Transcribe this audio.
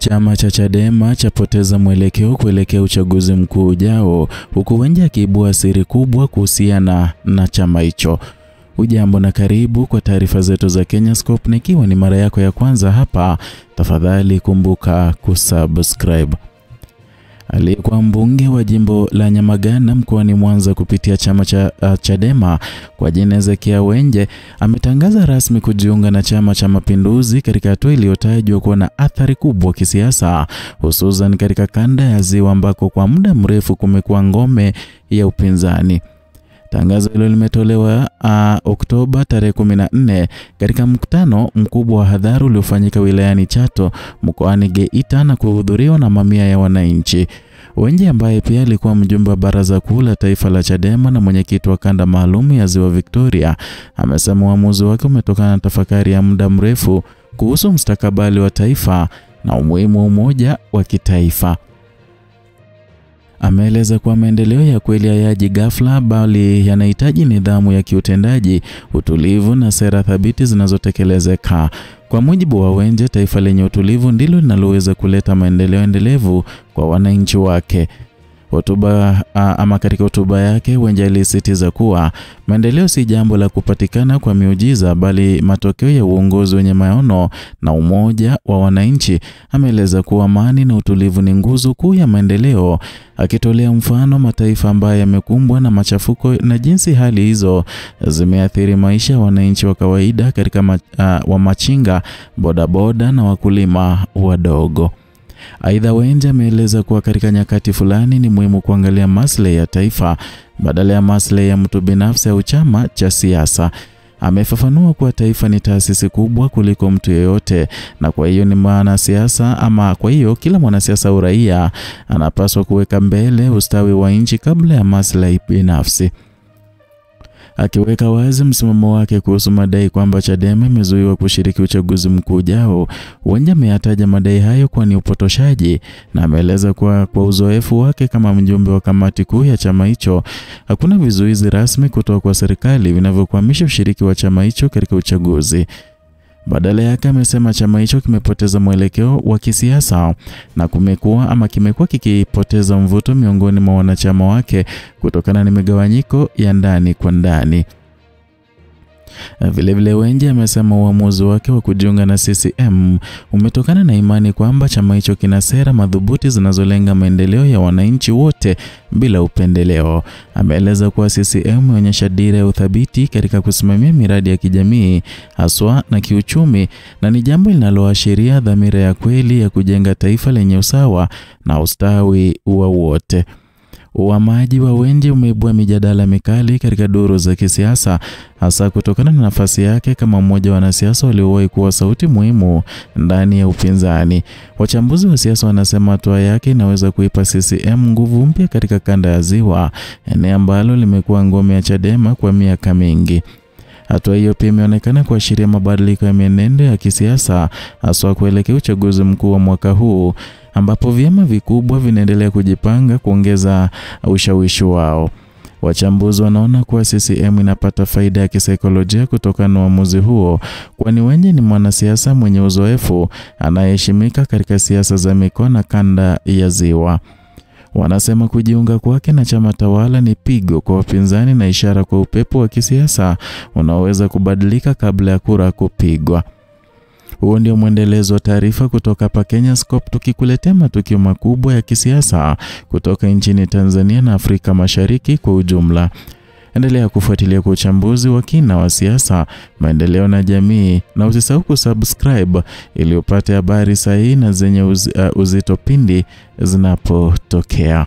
Chama cha Chadema chapoteza mwelekeo kuelekea uchaguzi mkuu ujao, huku Wenje akiibua siri kubwa kuhusiana na chama hicho. Ujambo na karibu kwa taarifa zetu za Kenyascope. Ikiwa ni mara yako ya kwanza hapa, tafadhali kumbuka kusubscribe. Aliyekuwa mbunge wa jimbo la Nyamagana mkoani Mwanza kupitia chama cha Chadema kwa jina Ezekiel Wenje ametangaza rasmi kujiunga na Chama cha Mapinduzi katika hatua iliyotajwa kuwa na athari kubwa kisiasa, hususan katika kanda ya Ziwa ambako kwa muda mrefu kumekuwa ngome ya upinzani. Tangazo hilo limetolewa Oktoba tarehe 14 katika mkutano mkubwa wa hadhara uliofanyika wilayani Chato mkoani Geita na kuhudhuriwa na mamia ya wananchi. Wenje ambaye pia alikuwa mjumbe wa Baraza Kuu la Taifa la Chadema na mwenyekiti wa kanda maalum ya Ziwa Victoria, amesema uamuzi wake umetokana na tafakari ya muda mrefu kuhusu mustakabali wa taifa na umuhimu wa umoja wa kitaifa. Ameeleza kuwa maendeleo ya kweli hayaji ghafla, bali yanahitaji nidhamu ya kiutendaji, utulivu na sera thabiti zinazotekelezeka. Kwa mujibu wa Wenje, taifa lenye utulivu ndilo linaloweza kuleta maendeleo endelevu kwa wananchi wake. Katika hotuba yake, Wenje alisisitiza kuwa maendeleo si jambo la kupatikana kwa miujiza, bali matokeo ya uongozi wenye maono na umoja wa wananchi. Ameeleza kuwa amani na utulivu ni nguzo kuu ya maendeleo, akitolea mfano mataifa ambayo yamekumbwa na machafuko na jinsi hali hizo zimeathiri maisha ya wananchi wa kawaida katika wa machinga, bodaboda na wakulima wadogo. Aidha, Wenje ameeleza kuwa katika nyakati fulani ni muhimu kuangalia maslahi ya taifa badala ya maslahi ya mtu binafsi au chama cha siasa. Amefafanua kuwa taifa ni taasisi kubwa kuliko mtu yeyote, na kwa hiyo kila mwanasiasa au raia anapaswa kuweka mbele ustawi wa nchi kabla ya maslahi binafsi. Akiweka wazi msimamo wake kuhusu madai kwamba Chadema imezuiwa kushiriki uchaguzi mkuu ujao, Wenje ameyataja madai hayo kuwa ni upotoshaji, na ameeleza kuwa kwa uzoefu wake kama mjumbe wa kamati kuu ya chama hicho, hakuna vizuizi rasmi kutoka kwa serikali vinavyokwamisha ushiriki wa chama hicho katika uchaguzi. Badala yake amesema chama hicho kimepoteza mwelekeo wa kisiasa na kimekuwa kikipoteza mvuto miongoni mwa wanachama wake kutokana na migawanyiko ya ndani kwa ndani. Vilevile Wenje amesema uamuzi wake wa kujiunga na CCM umetokana na imani kwamba chama hicho kina sera madhubuti zinazolenga maendeleo ya wananchi wote bila upendeleo. Ameeleza kuwa CCM inaonyesha dira ya uthabiti katika kusimamia miradi ya kijamii, haswa na kiuchumi, na ni jambo linaloashiria dhamira ya kweli ya kujenga taifa lenye usawa na ustawi wa wote. Uamaji wa Wenje umeibua mijadala mikali katika duru za kisiasa, hasa kutokana na nafasi yake kama mmoja wa wanasiasa waliowahi kuwa sauti muhimu ndani ya upinzani. Wachambuzi wa siasa wanasema hatua yake inaweza kuipa CCM nguvu mpya katika kanda ya Ziwa, eneo ambalo limekuwa ngome ya Chadema kwa miaka mingi. Hatua hiyo pia imeonekana kuashiria mabadiliko ya mienendo ya kisiasa, hasa kuelekea uchaguzi mkuu wa mwaka huu, ambapo vyama vikubwa vinaendelea kujipanga kuongeza ushawishi wao. Wachambuzi wanaona kuwa CCM inapata faida ya kisaikolojia kutokana na uamuzi huo, kwani Wenje ni mwanasiasa mwenye uzoefu anayeheshimika katika siasa za mikoa na kanda ya Ziwa. Wanasema kujiunga kwake na chama tawala ni pigo kwa wapinzani na ishara kwa upepo wa kisiasa unaoweza kubadilika kabla ya kura kupigwa. Huo ndio mwendelezo wa taarifa kutoka hapa Kenyascope, tukikuletea matukio makubwa ya kisiasa kutoka nchini Tanzania na Afrika Mashariki kwa ujumla. Endelea kufuatilia kwa uchambuzi wa kina wa siasa, maendeleo na jamii, na usisahau kusubscribe ili upate habari sahihi na zenye uzito pindi zinapotokea.